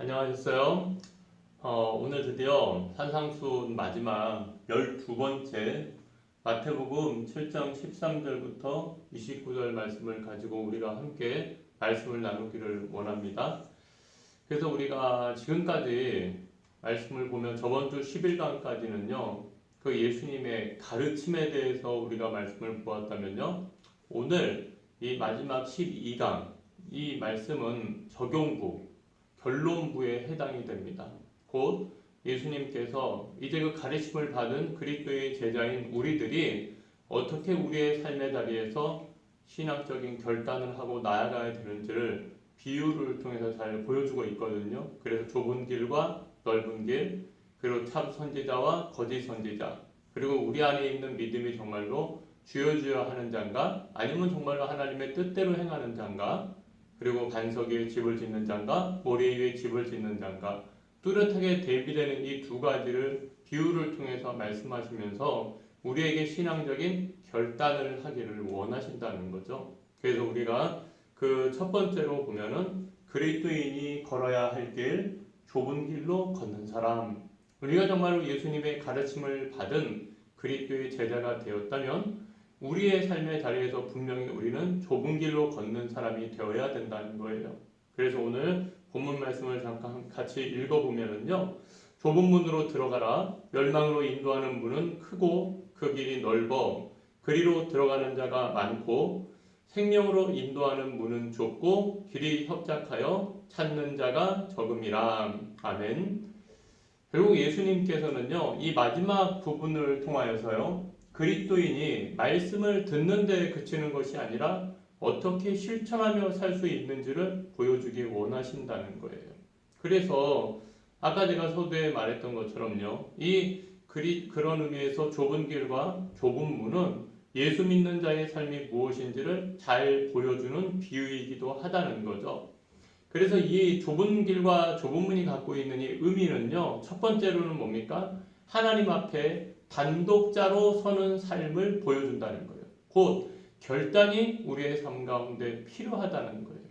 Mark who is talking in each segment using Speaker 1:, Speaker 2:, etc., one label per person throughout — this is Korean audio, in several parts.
Speaker 1: 안녕하셨어요? 오늘 드디어 산상수 마지막 12번째 마태복음 7장 13절부터 29절 말씀을 가지고 우리가 함께 말씀을 나누기를 원합니다. 그래서 우리가 지금까지 말씀을 보면 저번 주 10일간까지는요, 그 예수님의 가르침에 대해서 우리가 말씀을 보았다면요, 오늘 이 마지막 12강, 이 말씀은 적용부, 결론부에 해당이 됩니다. 곧 예수님께서 이제 그 가르침을 받은 그리스도의 제자인 우리들이 어떻게 우리의 삶의 자리에서 신앙적인 결단을 하고 나아가야 되는지를 비유를 통해서 잘 보여주고 있거든요. 그래서 좁은 길과 넓은 길, 그리고 참 선지자와 거짓 선지자, 그리고 우리 안에 있는 믿음이 정말로 주여 주여 하는 자인가, 아니면 정말로 하나님의 뜻대로 행하는 자인가, 그리고 반석 위에 집을 짓는 자인가, 모래 위에 집을 짓는 자인가, 뚜렷하게 대비되는 이 두 가지를 비유를 통해서 말씀하시면서 우리에게 신앙적인 결단을 하기를 원하신다는 거죠. 그래서 우리가 그 첫 번째로 보면은 그리스도인이 걸어야 할 길, 좁은 길로 걷는 사람. 우리가 정말로 예수님의 가르침을 받은 그리스도의 제자가 되었다면 우리의 삶의 자리에서 분명히 우리는 좁은 길로 걷는 사람이 되어야 된다는 거예요. 그래서 오늘 본문 말씀을 잠깐 같이 읽어보면은요, 좁은 문으로 들어가라. 멸망으로 인도하는 문은 크고 그 길이 넓어 그리로 들어가는 자가 많고 생명으로 인도하는 문은 좁고 길이 협착하여 찾는 자가 적음이라. 아멘. 결국 예수님께서는요, 이 마지막 부분을 통하여서요, 그리스도인이 말씀을 듣는 데 그치는 것이 아니라 어떻게 실천하며 살 수 있는지를 보여주기 원하신다는 거예요. 그래서 아까 제가 서두에 말했던 것처럼요, 그런 의미에서 좁은 길과 좁은 문은 예수 믿는 자의 삶이 무엇인지를 잘 보여주는 비유이기도 하다는 거죠. 그래서 이 좁은 길과 좁은 문이 갖고 있는 이 의미는요, 첫 번째로는 뭡니까? 하나님 앞에 단독자로 서는 삶을 보여준다는 거예요. 곧 결단이 우리의 삶 가운데 필요하다는 거예요.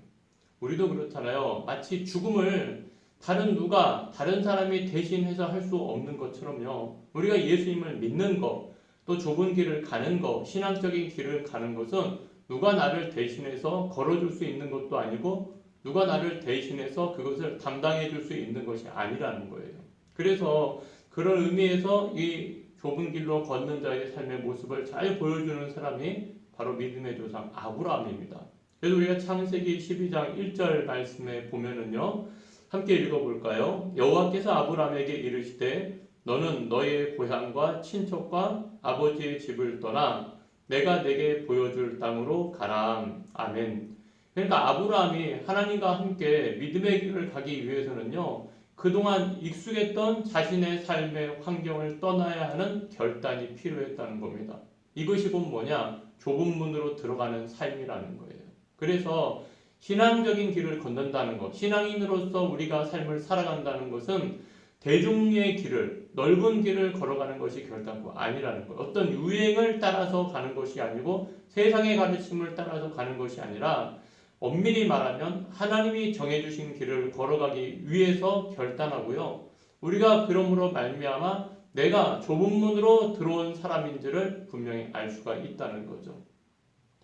Speaker 1: 우리도 그렇잖아요. 마치 죽음을 다른 사람이 대신해서 할 수 없는 것처럼요. 우리가 예수님을 믿는 것, 또 좁은 길을 가는 것, 신앙적인 길을 가는 것은 누가 나를 대신해서 걸어줄 수 있는 것도 아니고 누가 나를 대신해서 그것을 담당해 줄 수 있는 것이 아니라는 거예요. 그래서 그런 의미에서 이 좁은 길로 걷는 자의 삶의 모습을 잘 보여주는 사람이 바로 믿음의 조상 아브라함입니다. 그래서 우리가 창세기 12장 1절 말씀에 보면은요, 함께 읽어볼까요? 여호와께서 아브라함에게 이르시되 너는 너의 고향과 친척과 아버지의 집을 떠나 내가 내게 보여줄 땅으로 가라. 아멘. 그러니까 아브라함이 하나님과 함께 믿음의 길을 가기 위해서는요, 그동안 익숙했던 자신의 삶의 환경을 떠나야 하는 결단이 필요했다는 겁니다. 이것이 곧 뭐냐? 좁은 문으로 들어가는 삶이라는 거예요. 그래서 신앙적인 길을 걷는다는 것, 신앙인으로서 우리가 삶을 살아간다는 것은 대중의 길을, 넓은 길을 걸어가는 것이 결단코 아니라는 거예요. 어떤 유행을 따라서 가는 것이 아니고 세상의 가르침을 따라서 가는 것이 아니라 엄밀히 말하면 하나님이 정해주신 길을 걸어가기 위해서 결단하고요. 우리가 그러므로 말미암아 내가 좁은 문으로 들어온 사람인지를 분명히 알 수가 있다는 거죠.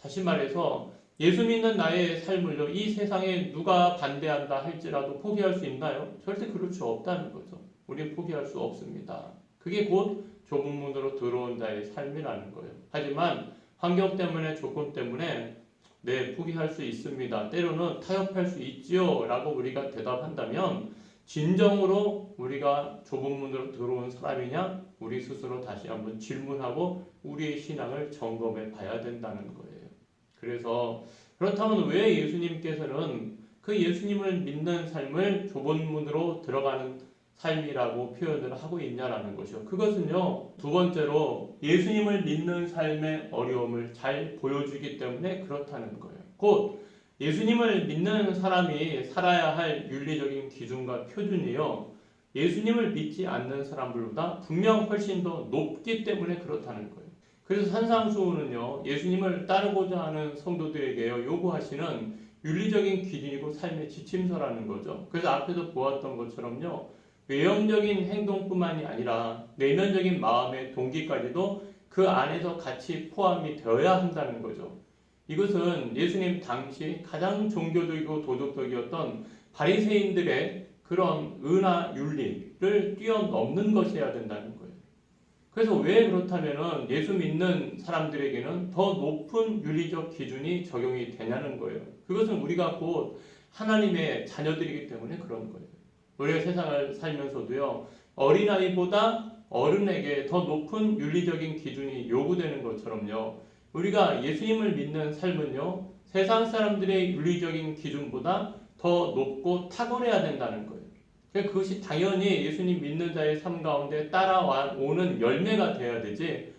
Speaker 1: 다시 말해서 예수 믿는 나의 삶을요, 이 세상에 누가 반대한다 할지라도 포기할 수 있나요? 절대 그럴 수 없다는 거죠. 우리는 포기할 수 없습니다. 그게 곧 좁은 문으로 들어온 자의 삶이라는 거예요. 하지만 환경 때문에, 조건 때문에 네, 포기할 수 있습니다. 때로는 타협할 수 있지요 라고 우리가 대답한다면 진정으로 우리가 좁은 문으로 들어온 사람이냐? 우리 스스로 다시 한번 질문하고 우리의 신앙을 점검해 봐야 된다는 거예요. 그래서 그렇다면 왜 예수님께서는 그 예수님을 믿는 삶을 좁은 문으로 들어가는 삶이라고 표현을 하고 있냐라는 것이요. 그것은요, 두 번째로 예수님을 믿는 삶의 어려움을 잘 보여주기 때문에 그렇다는 거예요. 곧 예수님을 믿는 사람이 살아야 할 윤리적인 기준과 표준이요, 예수님을 믿지 않는 사람들보다 분명 훨씬 더 높기 때문에 그렇다는 거예요. 그래서 산상수훈은요, 예수님을 따르고자 하는 성도들에게요, 요구하시는 윤리적인 기준이고 삶의 지침서라는 거죠. 그래서 앞에서 보았던 것처럼요. 외형적인 행동뿐만이 아니라 내면적인 마음의 동기까지도 그 안에서 같이 포함이 되어야 한다는 거죠. 이것은 예수님 당시 가장 종교적이고 도덕적이었던 바리새인들의 그런 의나 윤리를 뛰어넘는 것이어야 된다는 거예요. 그래서 왜 그렇다면은 예수 믿는 사람들에게는 더 높은 윤리적 기준이 적용이 되냐는 거예요. 그것은 우리가 곧 하나님의 자녀들이기 때문에 그런 거예요. 우리가 세상을 살면서도요, 어린아이보다 어른에게 더 높은 윤리적인 기준이 요구되는 것처럼요, 우리가 예수님을 믿는 삶은요, 세상 사람들의 윤리적인 기준보다 더 높고 탁월해야 된다는 거예요. 그것이 당연히 예수님 믿는 자의 삶 가운데 따라오는 열매가 돼야 되지,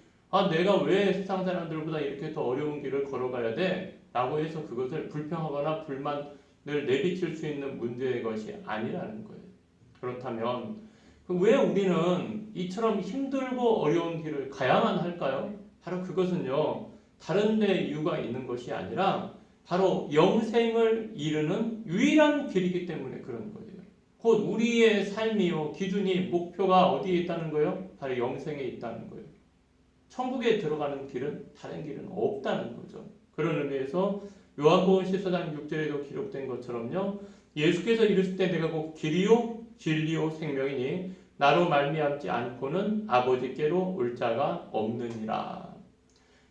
Speaker 1: 내가 왜 세상 사람들보다 이렇게 더 어려운 길을 걸어가야 돼? 라고 해서 그것을 불평하거나 불만을 내비칠 수 있는 문제의 것이 아니라는 거예요. 그렇다면 왜 우리는 이처럼 힘들고 어려운 길을 가야만 할까요? 바로 그것은요, 다른 데 이유가 있는 것이 아니라 바로 영생을 이루는 유일한 길이기 때문에 그런 거예요. 곧 우리의 삶이요, 기준이, 목표가 어디에 있다는 거예요? 바로 영생에 있다는 거예요. 천국에 들어가는 길은 다른 길은 없다는 거죠. 그런 의미에서 요한복음 14장 6절에도 기록된 것처럼요, 예수께서 이르실 때 내가 곧 길이요 진리요 생명이니 나로 말미암지 않고는 아버지께로 올 자가 없느니라.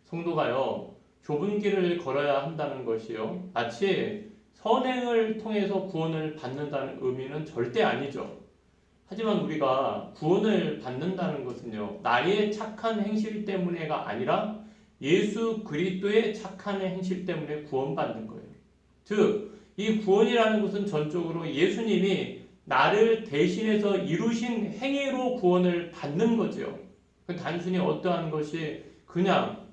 Speaker 1: 성도가요, 좁은 길을 걸어야 한다는 것이요, 마치 선행을 통해서 구원을 받는다는 의미는 절대 아니죠. 하지만 우리가 구원을 받는다는 것은요, 나의 착한 행실 때문에가 아니라 예수 그리스도의 착한 행실 때문에 구원받는 거예요. 즉, 이 구원이라는 것은 전적으로 예수님이 나를 대신해서 이루신 행위로 구원을 받는 거죠. 단순히 어떠한 것이 그냥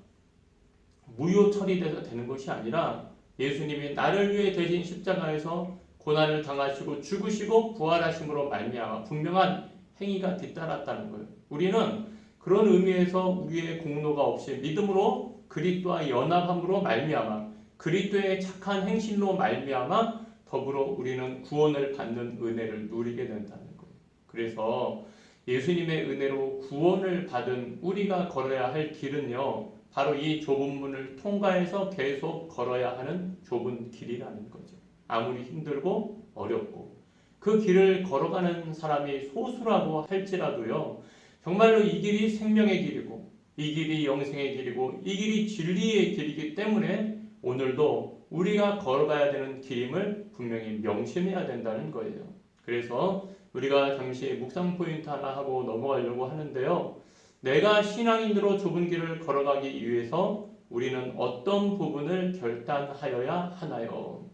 Speaker 1: 무효 처리돼서 되는 것이 아니라 예수님이 나를 위해 대신 십자가에서 고난을 당하시고 죽으시고 부활하심으로 말미암아 분명한 행위가 뒤따랐다는 거예요. 우리는 그런 의미에서 우리의 공로가 없이 믿음으로 그리스도와 연합함으로 말미암아 그리스도의 착한 행실로 말미암아 더불어 우리는 구원을 받는 은혜를 누리게 된다는 거예요. 그래서 예수님의 은혜로 구원을 받은 우리가 걸어야 할 길은요, 바로 이 좁은 문을 통과해서 계속 걸어야 하는 좁은 길이라는 거죠. 아무리 힘들고 어렵고 그 길을 걸어가는 사람이 소수라고 할지라도요, 정말로 이 길이 생명의 길이고 이 길이 영생의 길이고 이 길이 진리의 길이기 때문에 오늘도 우리가 걸어가야 되는 길임을 분명히 명심해야 된다는 거예요. 그래서 우리가 잠시 묵상 포인트 하나 하고 넘어가려고 하는데요, 내가 신앙인으로 좁은 길을 걸어가기 위해서 우리는 어떤 부분을 결단하여야 하나요?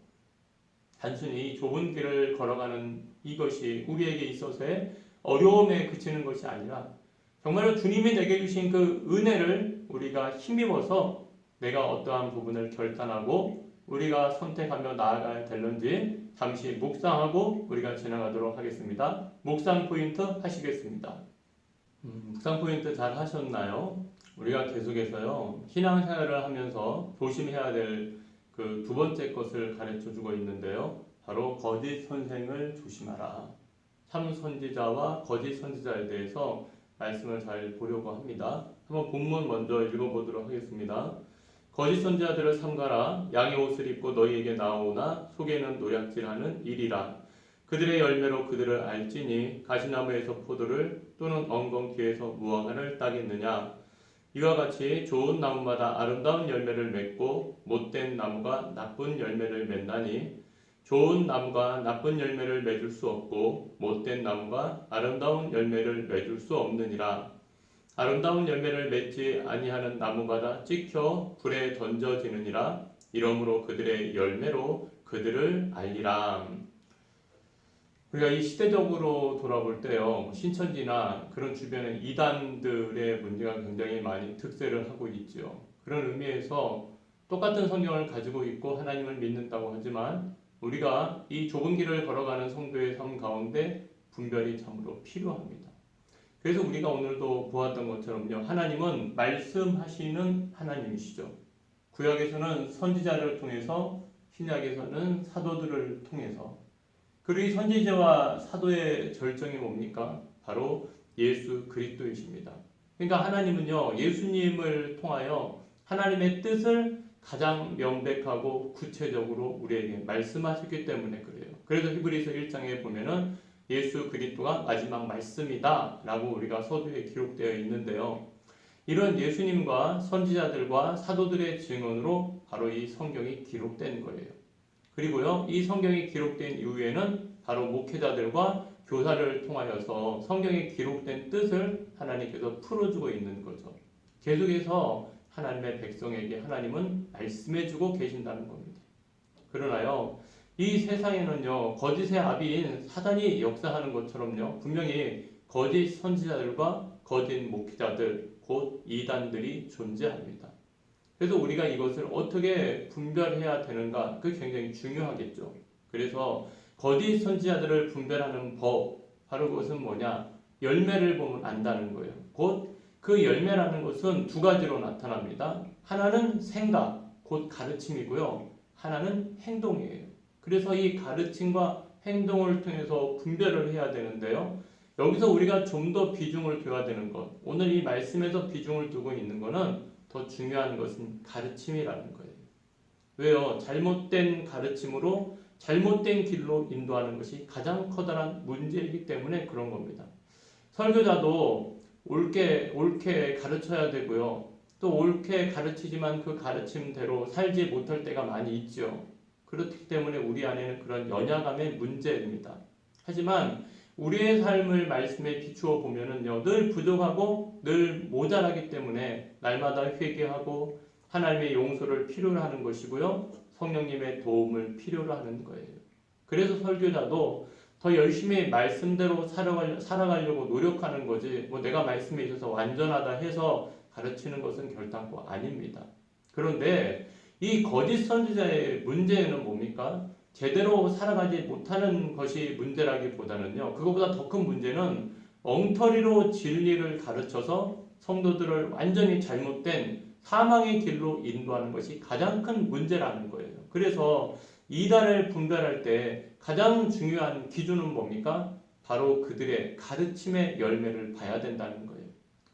Speaker 1: 단순히 좁은 길을 걸어가는 이것이 우리에게 있어서의 어려움에 그치는 것이 아니라 정말로 주님이 내게 주신 그 은혜를 우리가 힘입어서 내가 어떠한 부분을 결단하고 우리가 선택하며 나아가야 되는지 잠시 묵상하고 우리가 지나가도록 하겠습니다. 묵상 포인트 하시겠습니다. 묵상 포인트 잘 하셨나요? 우리가 계속해서요, 신앙생활을 하면서 조심해야 될 그 두 번째 것을 가르쳐 주고 있는데요, 바로 거짓 선생을 조심하라. 참 선지자와 거짓 선지자에 대해서 말씀을 잘 보려고 합니다. 한번 본문 먼저 읽어보도록 하겠습니다. 거짓 선지자들을 삼가라. 양의 옷을 입고 너희에게 나오나 속에는 노략질하는 일이라. 그들의 열매로 그들을 알지니 가시나무에서 포도를 또는 엉겅퀴에서 무화과를 따겠느냐. 이와 같이 좋은 나무마다 아름다운 열매를 맺고 못된 나무가 나쁜 열매를 맺나니 좋은 나무가 나쁜 열매를 맺을 수 없고 못된 나무가 아름다운 열매를 맺을 수 없느니라. 아름다운 열매를 맺지 아니하는 나무마다 찍혀 불에 던져지느니라. 이러므로 그들의 열매로 그들을 알리라. 우리가 이 시대적으로 돌아볼 때요, 신천지나 그런 주변의 이단들의 문제가 굉장히 많이 특세를 하고 있죠. 그런 의미에서 똑같은 성경을 가지고 있고 하나님을 믿는다고 하지만 우리가 이 좁은 길을 걸어가는 성도의 삶 가운데 분별이 참으로 필요합니다. 그래서 우리가 오늘도 보았던 것처럼요, 하나님은 말씀하시는 하나님이시죠. 구약에서는 선지자를 통해서 신약에서는 사도들을 통해서. 그리고 이 선지자와 사도의 절정이 뭡니까? 바로 예수 그리스도이십니다. 그러니까 하나님은요, 예수님을 통하여 하나님의 뜻을 가장 명백하고 구체적으로 우리에게 말씀하셨기 때문에 그래요. 그래서 히브리서 1장에 보면은 예수 그리스도가 마지막 말씀이다 라고 우리가 서두에 기록되어 있는데요. 이런 예수님과 선지자들과 사도들의 증언으로 바로 이 성경이 기록된 거예요. 그리고요, 이 성경이 기록된 이후에는 바로 목회자들과 교사를 통하여서 성경에 기록된 뜻을 하나님께서 풀어주고 있는 거죠. 계속해서 하나님의 백성에게 하나님은 말씀해주고 계신다는 겁니다. 그러나요, 이 세상에는요, 거짓의 아비인 사단이 역사하는 것처럼요, 분명히 거짓 선지자들과 거짓 목회자들, 곧 이단들이 존재합니다. 그래서 우리가 이것을 어떻게 분별해야 되는가, 그게 굉장히 중요하겠죠. 그래서 거짓 선지자들을 분별하는 법, 바로 그것은 뭐냐? 열매를 보면 안다는 거예요. 곧 그 열매라는 것은 두 가지로 나타납니다. 하나는 생각, 곧 가르침이고요. 하나는 행동이에요. 그래서 이 가르침과 행동을 통해서 분별을 해야 되는데요. 여기서 우리가 좀 더 비중을 둬야 되는 것, 오늘 이 말씀에서 비중을 두고 있는 것은 더 중요한 것은 가르침이라는 거예요. 왜요? 잘못된 가르침으로 잘못된 길로 인도하는 것이 가장 커다란 문제이기 때문에 그런 겁니다. 설교자도 옳게 가르쳐야 되고요. 또 옳게 가르치지만 그 가르침대로 살지 못할 때가 많이 있죠. 그렇기 때문에 우리 안에는 그런 연약함의 문제입니다. 하지만 우리의 삶을 말씀에 비추어 보면은요, 늘 부족하고 늘 모자라기 때문에 날마다 회개하고 하나님의 용서를 필요로 하는 것이고요, 성령님의 도움을 필요로 하는 거예요. 그래서 설교자도 더 열심히 말씀대로 살아가려고 노력하는 거지, 내가 말씀에 있어서 완전하다 해서 가르치는 것은 결단코 아닙니다. 그런데 이 거짓 선지자의 문제는 뭡니까? 제대로 살아가지 못하는 것이 문제라기보다는요, 그것보다 더 큰 문제는 엉터리로 진리를 가르쳐서 성도들을 완전히 잘못된 사망의 길로 인도하는 것이 가장 큰 문제라는 거예요. 그래서 이단을 분별할 때 가장 중요한 기준은 뭡니까? 바로 그들의 가르침의 열매를 봐야 된다는 거예요.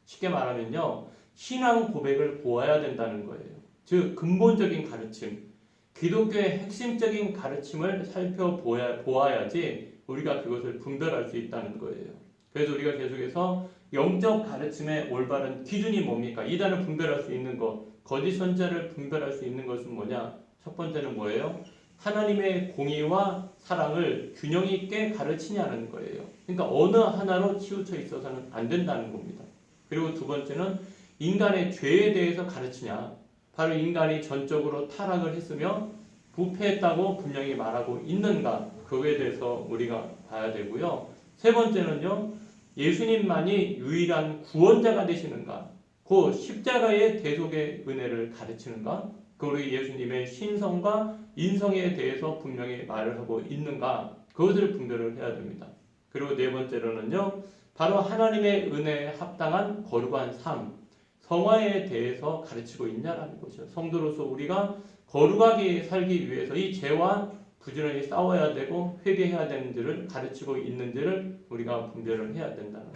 Speaker 1: 쉽게 말하면요, 신앙 고백을 보아야 된다는 거예요. 즉 근본적인 가르침, 기독교의 핵심적인 가르침을 살펴보아야지 우리가 그것을 분별할 수 있다는 거예요. 그래서 우리가 계속해서 영적 가르침의 올바른 기준이 뭡니까? 이단을 분별할 수 있는 것, 거짓 선지자를 분별할 수 있는 것은 뭐냐? 첫 번째는 뭐예요? 하나님의 공의와 사랑을 균형 있게 가르치냐는 거예요. 그러니까 어느 하나로 치우쳐 있어서는 안 된다는 겁니다. 그리고 두 번째는 인간의 죄에 대해서 가르치냐? 바로 인간이 전적으로 타락을 했으며 부패했다고 분명히 말하고 있는가? 그거에 대해서 우리가 봐야 되고요. 세 번째는요, 예수님만이 유일한 구원자가 되시는가? 그 십자가의 대속의 은혜를 가르치는가? 그리고 예수님의 신성과 인성에 대해서 분명히 말을 하고 있는가? 그것을 분별을 해야 됩니다. 그리고 네 번째로는요, 바로 하나님의 은혜에 합당한 거룩한 삶, 성화에 대해서 가르치고 있냐라는 것이죠. 성도로서 우리가 거룩하게 살기 위해서 이 죄와 부지런히 싸워야 되고 회개해야 되는지를 가르치고 있는지를 우리가 분별을 해야 된다는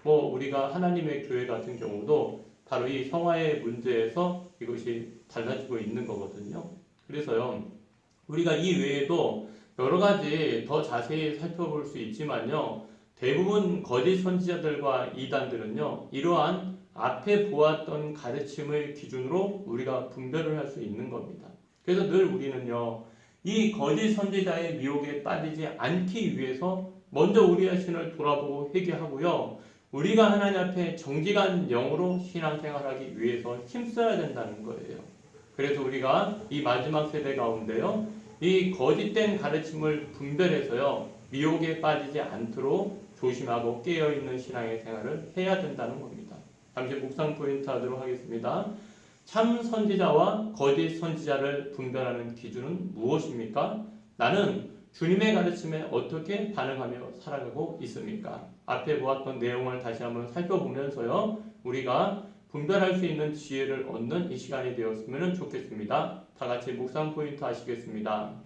Speaker 1: 거예요. 우리가 하나님의 교회 같은 경우도 바로 이 성화의 문제에서 이것이 달라지고 있는 거거든요. 그래서요, 우리가 이 외에도 여러 가지 더 자세히 살펴볼 수 있지만요, 대부분 거짓 선지자들과 이단들은요, 이러한 앞에 보았던 가르침을 기준으로 우리가 분별을 할 수 있는 겁니다. 그래서 늘 우리는요, 이 거짓 선지자의 미혹에 빠지지 않기 위해서 먼저 우리 자신을 돌아보고 회개하고요, 우리가 하나님 앞에 정직한 영으로 신앙생활하기 위해서 힘써야 된다는 거예요. 그래서 우리가 이 마지막 세대 가운데요, 이 거짓된 가르침을 분별해서요, 미혹에 빠지지 않도록 조심하고 깨어있는 신앙의 생활을 해야 된다는 겁니다. 잠시 묵상 포인트 하도록 하겠습니다. 참 선지자와 거짓 선지자를 분별하는 기준은 무엇입니까? 나는 주님의 가르침에 어떻게 반응하며 살아가고 있습니까? 앞에 보았던 내용을 다시 한번 살펴보면서요, 우리가 분별할 수 있는 지혜를 얻는 이 시간이 되었으면 좋겠습니다. 다 같이 묵상 포인트 하시겠습니다.